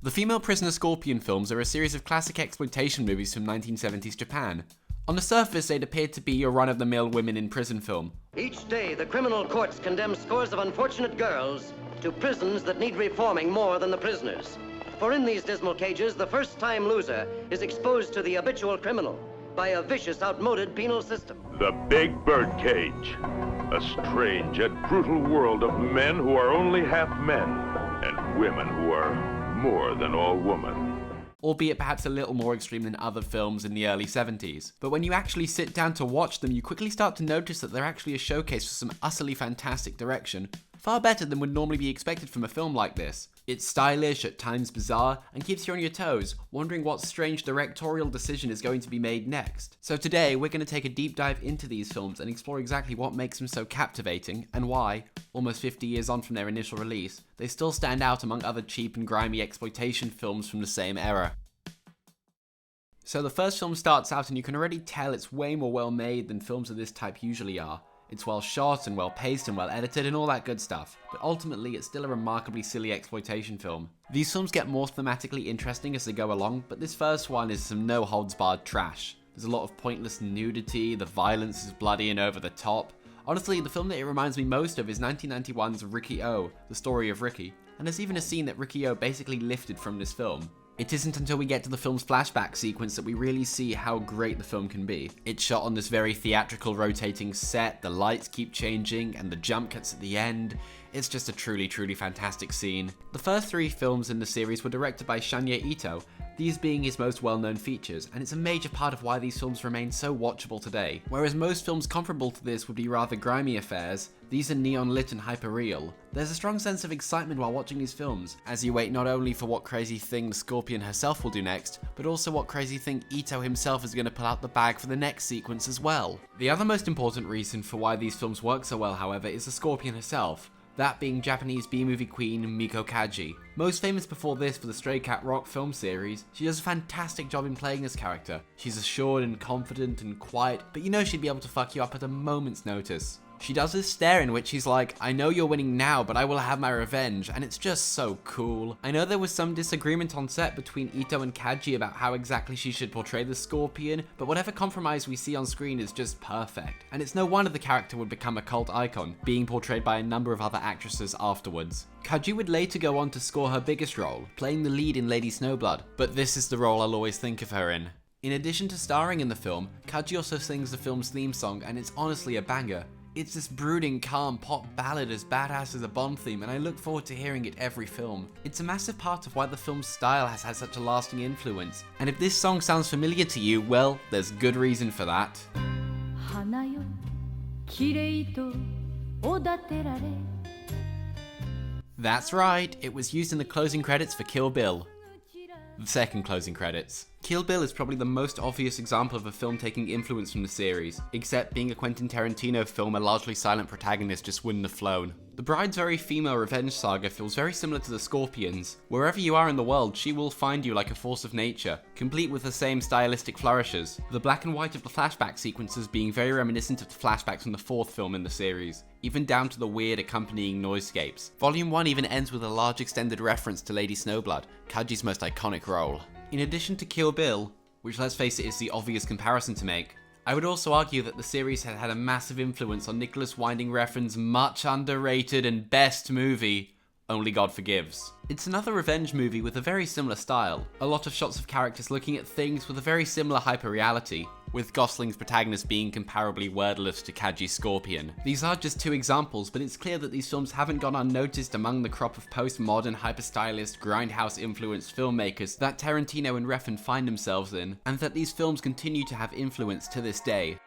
The female prisoner Scorpion films are a series of classic exploitation movies from 1970s Japan. On the surface, they'd appear to be your run-of-the-mill women in prison film. Each day, the criminal courts condemn scores of unfortunate girls to prisons that need reforming more than the prisoners. For in these dismal cages, the first-time loser is exposed to the habitual criminal by a vicious, outmoded penal system. The Big Bird Cage. A strange and brutal world of men who are only half men and women who are more than all woman. Albeit perhaps a little more extreme than other films in the early 70s. But when you actually sit down to watch them, you quickly start to notice that they're actually a showcase for some utterly fantastic direction, far better than would normally be expected from a film like this. It's stylish, at times bizarre, and keeps you on your toes, wondering what strange directorial decision is going to be made next. So today, we're going to take a deep dive into these films and explore exactly what makes them so captivating, and why, almost 50 years on from their initial release, they still stand out among other cheap and grimy exploitation films from the same era. So the first film starts out and you can already tell it's way more well made than films of this type usually are. It's well shot and well paced and well edited and all that good stuff, but ultimately it's still a remarkably silly exploitation film. These films get more thematically interesting as they go along, but this first one is some no-holds-barred trash. There's a lot of pointless nudity, the violence is bloody and over the top. Honestly, the film that it reminds me most of is 1991's Ricky-O, The Story of Ricky, and there's even a scene that Ricky-O basically lifted from this film. It isn't until we get to the film's flashback sequence that we really see how great the film can be. It's shot on this very theatrical rotating set, the lights keep changing, and the jump cuts at the end. It's just a truly fantastic scene. The first 3 films in the series were directed by Shinya Ito, these being his most well-known features, and it's a major part of why these films remain so watchable today. Whereas most films comparable to this would be rather grimy affairs, these are neon-lit and hyper-real. There's a strong sense of excitement while watching these films, as you wait not only for what crazy thing the Scorpion herself will do next, but also what crazy thing Ito himself is going to pull out the bag for the next sequence as well. The other most important reason for why these films work so well, however, is the Scorpion herself. That being Japanese B-movie queen Miko Kaji. Most famous before this for the Stray Cat Rock film series, she does a fantastic job in playing this character. She's assured and confident and quiet, but you know she'd be able to fuck you up at a moment's notice. She does this stare in which she's like, I know you're winning now, but I will have my revenge, and it's just so cool. I know there was some disagreement on set between Ito and Kaji about how exactly she should portray the Scorpion, but whatever compromise we see on screen is just perfect. And it's no wonder the character would become a cult icon, being portrayed by a number of other actresses afterwards. Kaji would later go on to score her biggest role, playing the lead in Lady Snowblood, but this is the role I'll always think of her in. In addition to starring in the film, Kaji also sings the film's theme song, and it's honestly a banger. It's this brooding, calm pop ballad as badass as a Bond theme, and I look forward to hearing it every film. It's a massive part of why the film's style has had such a lasting influence, and if this song sounds familiar to you, well, there's good reason for that. That's right, it was used in the closing credits for Kill Bill. The second closing credits. Kill Bill is probably the most obvious example of a film taking influence from the series, except being a Quentin Tarantino film, a largely silent protagonist just wouldn't have flown. The bride's very female revenge saga feels very similar to the Scorpion's. Wherever you are in the world, she will find you like a force of nature, complete with the same stylistic flourishes. The black and white of the flashback sequences being very reminiscent of the flashbacks from the 4th film in the series, even down to the weird accompanying noiseescapes. Volume 1 even ends with a large extended reference to Lady Snowblood, Kaji's most iconic role. In addition to Kill Bill, which let's face it is the obvious comparison to make, I would also argue that the series had had a massive influence on Nicholas Winding Refn's much underrated and best movie, Only God Forgives. It's another revenge movie with a very similar style, a lot of shots of characters looking at things with a very similar hyper-reality, with Gosling's protagonist being comparably wordless to Kaji's Scorpion. These are just 2 examples, but it's clear that these films haven't gone unnoticed among the crop of post-modern, hyper-stylist, grindhouse-influenced filmmakers that Tarantino and Refn find themselves in, and that these films continue to have influence to this day.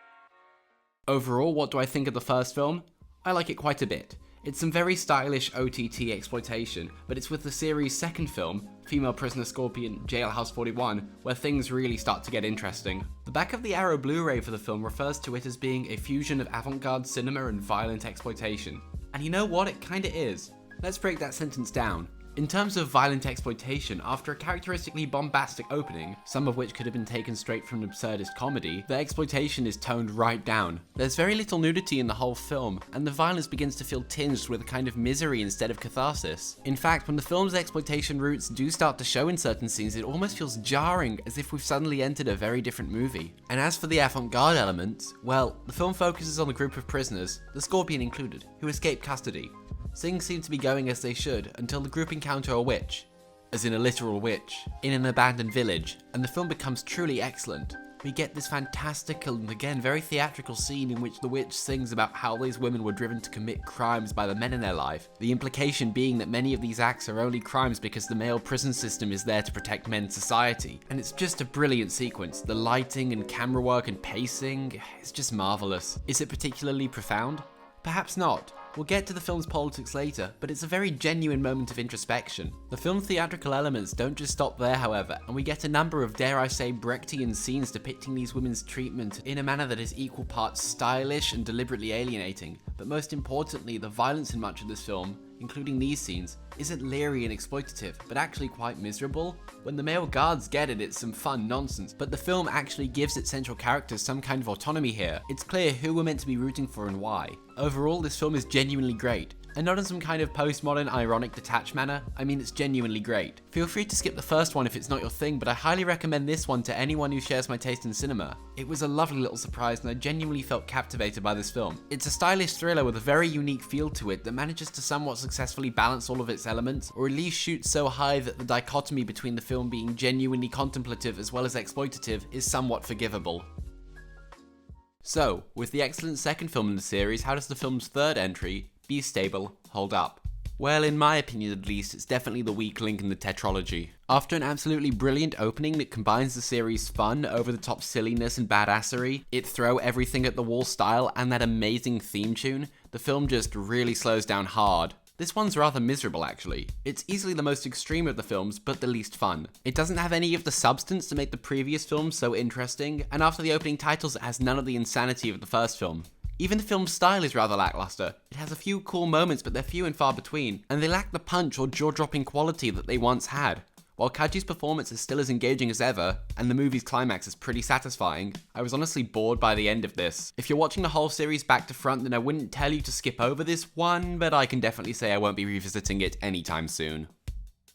Overall, what do I think of the first film? I like it quite a bit. It's some very stylish OTT exploitation, but it's with the series' second film, Female Prisoner Scorpion Jailhouse 41, where things really start to get interesting. The back of the Arrow Blu-ray for the film refers to it as being a fusion of avant-garde cinema and violent exploitation. And you know what? It kinda is. Let's break that sentence down. In terms of violent exploitation, after a characteristically bombastic opening, some of which could have been taken straight from an absurdist comedy, the exploitation is toned right down. There's very little nudity in the whole film, and the violence begins to feel tinged with a kind of misery instead of catharsis. In fact, when the film's exploitation roots do start to show in certain scenes, it almost feels jarring, as if we've suddenly entered a very different movie. And as for the avant-garde elements, well, the film focuses on a group of prisoners, the Scorpion included, who escape custody. Things seem to be going as they should until the group encounter a witch, as in a literal witch, in an abandoned village, and the film becomes truly excellent. We get this fantastical and again very theatrical scene in which the witch sings about how these women were driven to commit crimes by the men in their life, the implication being that many of these acts are only crimes because the male prison system is there to protect men's society. And it's just a brilliant sequence. The lighting and camera work and pacing, it's just marvelous. Is it particularly profound? Perhaps not. We'll get to the film's politics later, but it's a very genuine moment of introspection. The film's theatrical elements don't just stop there, however, and we get a number of, dare I say, Brechtian scenes depicting these women's treatment in a manner that is equal parts stylish and deliberately alienating. But most importantly, the violence in much of this film, including these scenes, isn't leery and exploitative, but actually quite miserable. When the male guards get it, it's some fun nonsense, but the film actually gives its central characters some kind of autonomy here. It's clear who we're meant to be rooting for and why. Overall, this film is genuinely great. And not in some kind of postmodern, ironic, detached manner. I mean, it's genuinely great. Feel free to skip the first one if it's not your thing, but I highly recommend this one to anyone who shares my taste in cinema. It was a lovely little surprise, and I genuinely felt captivated by this film. It's a stylish thriller with a very unique feel to it that manages to somewhat successfully balance all of its elements, or at least shoot so high that the dichotomy between the film being genuinely contemplative as well as exploitative is somewhat forgivable. So, with the excellent second film in the series, how does the film's third entry, Be Stable, hold up? Well, in my opinion at least, it's definitely the weak link in the tetralogy. After an absolutely brilliant opening that combines the series' fun, over-the-top silliness and badassery, it throw everything at the wall style, and that amazing theme tune, the film just really slows down hard. This one's rather miserable actually. It's easily the most extreme of the films, but the least fun. It doesn't have any of the substance to make the previous films so interesting, and after the opening titles it has none of the insanity of the first film. Even the film's style is rather lackluster. It has a few cool moments, but they're few and far between, and they lack the punch or jaw-dropping quality that they once had. While Kaji's performance is still as engaging as ever, and the movie's climax is pretty satisfying, I was honestly bored by the end of this. If you're watching the whole series back to front, then I wouldn't tell you to skip over this one, but I can definitely say I won't be revisiting it anytime soon.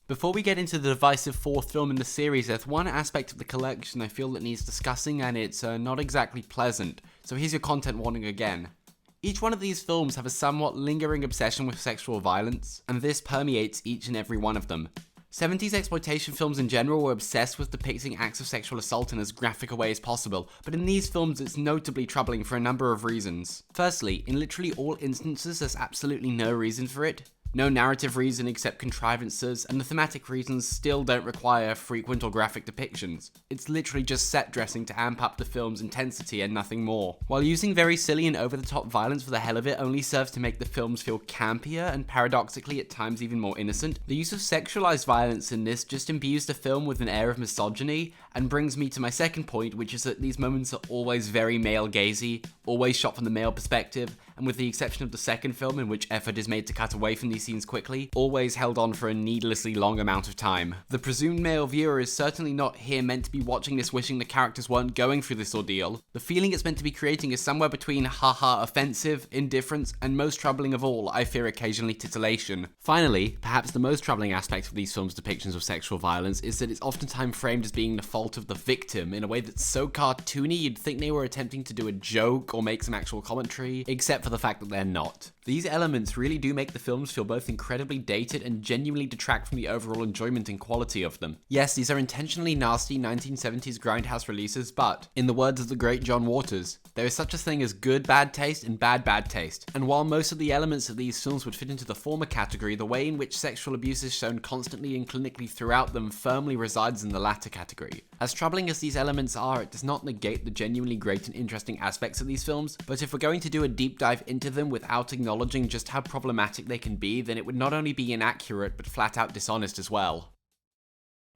Before we get into the divisive fourth film in the series, there's one aspect of the collection I feel that needs discussing, and it's not exactly pleasant, so here's your content warning again. Each one of these films have a somewhat lingering obsession with sexual violence, and this permeates each and every one of them. 70s exploitation films in general were obsessed with depicting acts of sexual assault in as graphic a way as possible, but in these films it's notably troubling for a number of reasons. Firstly, in literally all instances there's absolutely no reason for it. No narrative reason except contrivances, and the thematic reasons still don't require frequent or graphic depictions. It's literally just set dressing to amp up the film's intensity and nothing more. While using very silly and over-the-top violence for the hell of it only serves to make the films feel campier and paradoxically at times even more innocent, the use of sexualized violence in this just imbues the film with an air of misogyny, and brings me to my second point, which is that these moments are always very male-gazy, always shot from the male perspective, and with the exception of the second film in which effort is made to cut away from these scenes quickly, always held on for a needlessly long amount of time. The presumed male viewer is certainly not here meant to be watching this wishing the characters weren't going through this ordeal. The feeling it's meant to be creating is somewhere between haha offensive, indifference, and most troubling of all, I fear occasionally titillation. Finally, perhaps the most troubling aspect of these films' depictions of sexual violence is that it's oftentimes framed as being the fault of the victim in a way that's so cartoony you'd think they were attempting to do a joke or make some actual commentary, except for the fact that they're not. These elements really do make the films feel both incredibly dated and genuinely detract from the overall enjoyment and quality of them. Yes, these are intentionally nasty 1970s grindhouse releases, but, in the words of the great John Waters, there is such a thing as good bad taste and bad bad taste. And while most of the elements of these films would fit into the former category, the way in which sexual abuse is shown constantly and clinically throughout them firmly resides in the latter category. As troubling as these elements are, it does not negate the genuinely great and interesting aspects of these films, but if we're going to do a deep dive into them without acknowledging just how problematic they can be, then it would not only be inaccurate, but flat out dishonest as well.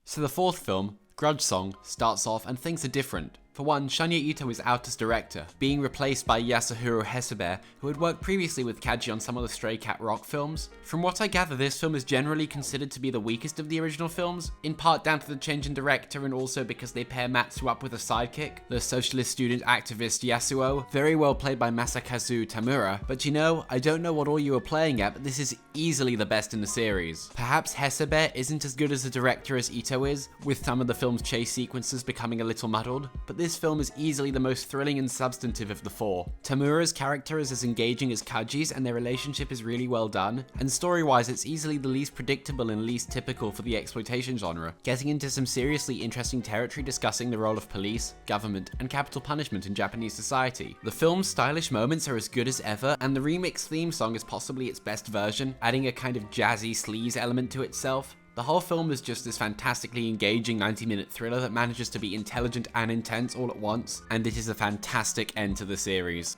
So the fourth film, Grudge Song, starts off and things are different. For one, Shanya Ito is out as director, being replaced by Yasuhiro Hesebe, who had worked previously with Kaji on some of the Stray Cat Rock films. From what I gather, this film is generally considered to be the weakest of the original films, in part down to the change in director and also because they pair Matsu up with a sidekick, the socialist student activist Yasuo, very well played by Masakazu Tamura. But you know, I don't know what all you are playing at, but this is easily the best in the series. Perhaps Hesebe isn't as good as a director as Ito is, with some of the film's chase sequences becoming a little muddled, but this film is easily the most thrilling and substantive of the four. Tamura's character is as engaging as Kaji's, and their relationship is really well done, and story-wise it's easily the least predictable and least typical for the exploitation genre, getting into some seriously interesting territory discussing the role of police, government, and capital punishment in Japanese society. The film's stylish moments are as good as ever, and the remix theme song is possibly its best version, adding a kind of jazzy sleaze element to itself. The whole film is just this fantastically engaging 90-minute thriller that manages to be intelligent and intense all at once, and it is a fantastic end to the series.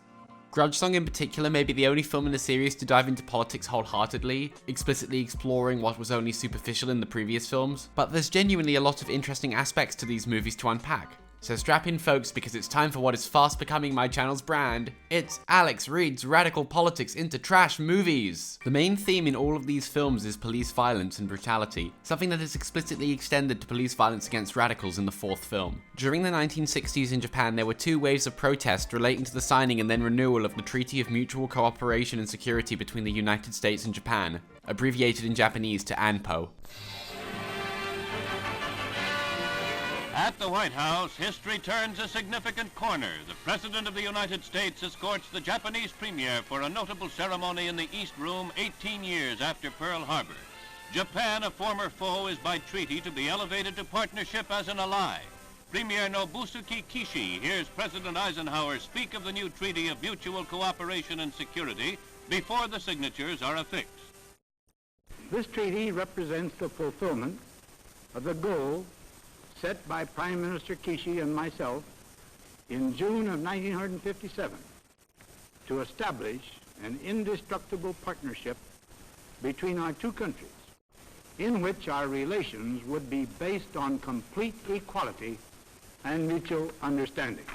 Grudge Song in particular may be the only film in the series to dive into politics wholeheartedly, explicitly exploring what was only superficial in the previous films, but there's genuinely a lot of interesting aspects to these movies to unpack. So strap in folks, because it's time for what is fast becoming my channel's brand. It's Alex reads radical politics into trash movies. The main theme in all of these films is police violence and brutality, something that is explicitly extended to police violence against radicals in the fourth film. During the 1960s in Japan, there were two waves of protest relating to the signing and then renewal of the Treaty of Mutual Cooperation and Security between the United States and Japan, abbreviated in Japanese to ANPO. At the White House, history turns a significant corner. The President of the United States escorts the Japanese premier for a notable ceremony in the East Room 18 years after Pearl Harbor. Japan, a former foe, is by treaty to be elevated to partnership as an ally. Premier Nobusuke Kishi hears President Eisenhower speak of the new Treaty of Mutual Cooperation and Security before the signatures are affixed. This treaty represents the fulfillment of the goal set by Prime Minister Kishi and myself in June of 1957 to establish an indestructible partnership between our two countries, in which our relations would be based on complete equality and mutual understanding.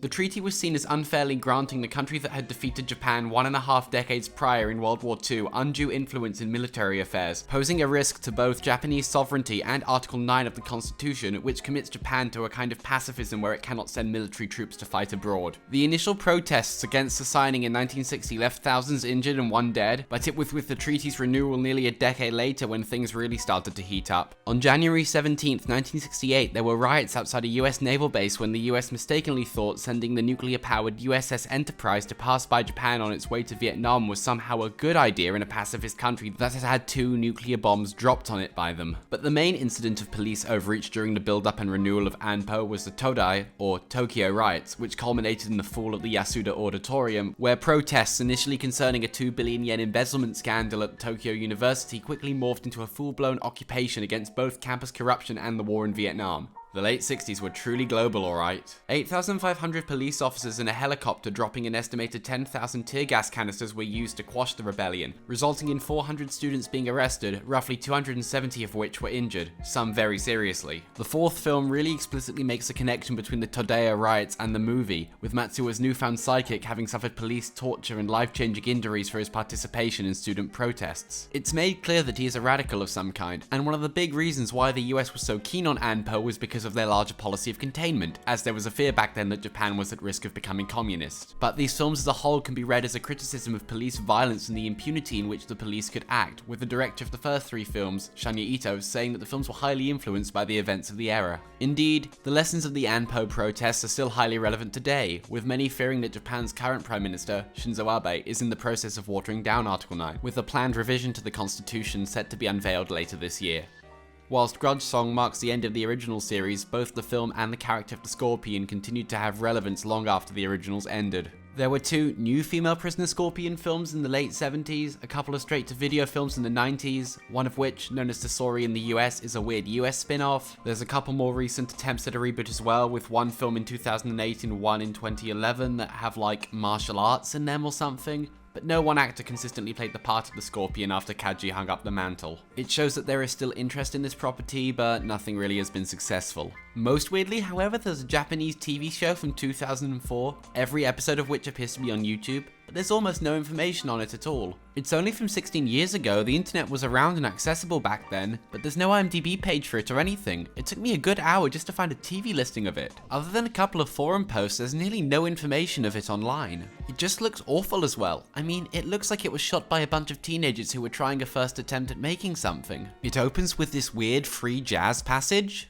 The treaty was seen as unfairly granting the country that had defeated Japan 1.5 decades prior in World War II undue influence in military affairs, posing a risk to both Japanese sovereignty and Article 9 of the Constitution, which commits Japan to a kind of pacifism where it cannot send military troops to fight abroad. The initial protests against the signing in 1960 left thousands injured and one dead, but it was with the treaty's renewal nearly a decade later when things really started to heat up. On January 17th, 1968, there were riots outside a US naval base when the US mistakenly thought sending the nuclear-powered USS Enterprise to pass by Japan on its way to Vietnam was somehow a good idea in a pacifist country that had had 2 nuclear bombs dropped on it by them. But the main incident of police overreach during the build-up and renewal of ANPO was the Todai, or Tokyo riots, which culminated in the fall of the Yasuda Auditorium, where protests initially concerning a 2 billion yen embezzlement scandal at Tokyo University quickly morphed into a full-blown occupation against both campus corruption and the war in Vietnam. The late 60s were truly global, alright. 8,500 police officers and a helicopter dropping an estimated 10,000 tear gas canisters were used to quash the rebellion, resulting in 400 students being arrested, roughly 270 of which were injured, some very seriously. The fourth film really explicitly makes a connection between the Todaya riots and the movie, with Matsuo's newfound sidekick having suffered police torture and life-changing injuries for his participation in student protests. It's made clear that he is a radical of some kind, and one of the big reasons why the US was so keen on ANPO was because of their larger policy of containment, as there was a fear back then that Japan was at risk of becoming communist. But these films as a whole can be read as a criticism of police violence and the impunity in which the police could act, with the director of the first 3 films, Shanya Ito, saying that the films were highly influenced by the events of the era. Indeed, the lessons of the ANPO protests are still highly relevant today, with many fearing that Japan's current Prime Minister, Shinzo Abe, is in the process of watering down Article 9, with a planned revision to the Constitution set to be unveiled later this year. Whilst Grudge Song marks the end of the original series, both the film and the character of the Scorpion continued to have relevance long after the originals ended. There were 2 new female prisoner Scorpion films in the late 70s, a couple of straight-to-video films in the 90s, one of which, known as Tesori in the US, is a weird US spin-off. There's a couple more recent attempts at a reboot as well, with one film in 2008 and one in 2011 that have like martial arts in them or something. But no one actor consistently played the part of the Scorpion after Kaji hung up the mantle. It shows that there is still interest in this property, but nothing really has been successful. Most weirdly, however, there's a Japanese TV show from 2004, every episode of which appears to be on YouTube, but there's almost no information on it at all. It's only from 16 years ago, the internet was around and accessible back then, but there's no IMDb page for it or anything. It took me a good hour just to find a TV listing of it. Other than a couple of forum posts, there's nearly no information of it online. It just looks awful as well. I mean, it looks like it was shot by a bunch of teenagers who were trying a first attempt at making something. It opens with this weird free jazz passage.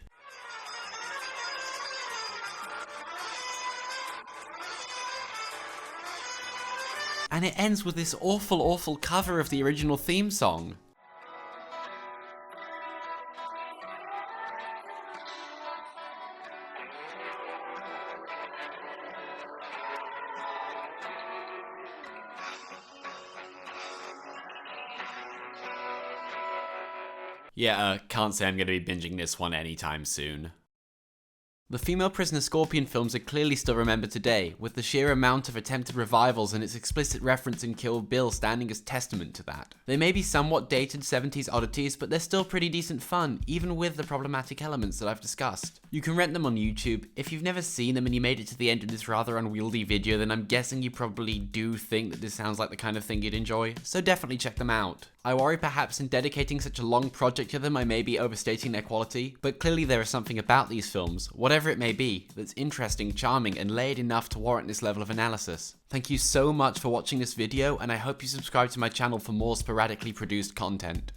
And it ends with this awful cover of the original theme song. Yeah, can't say I'm going to be binging this one anytime soon. The female prisoner Scorpion films are clearly still remembered today, with the sheer amount of attempted revivals and its explicit reference in Kill Bill standing as testament to that. They may be somewhat dated 70s oddities, but they're still pretty decent fun, even with the problematic elements that I've discussed. You can rent them on YouTube. If you've never seen them and you made it to the end of this rather unwieldy video, then I'm guessing you probably do think that this sounds like the kind of thing you'd enjoy, so definitely check them out. I worry perhaps in dedicating such a long project to them I may be overstating their quality, but clearly there is something about these films, whatever it may be, that's interesting, charming, and layered enough to warrant this level of analysis. Thank you so much for watching this video, and I hope you subscribe to my channel for more sporadically produced content.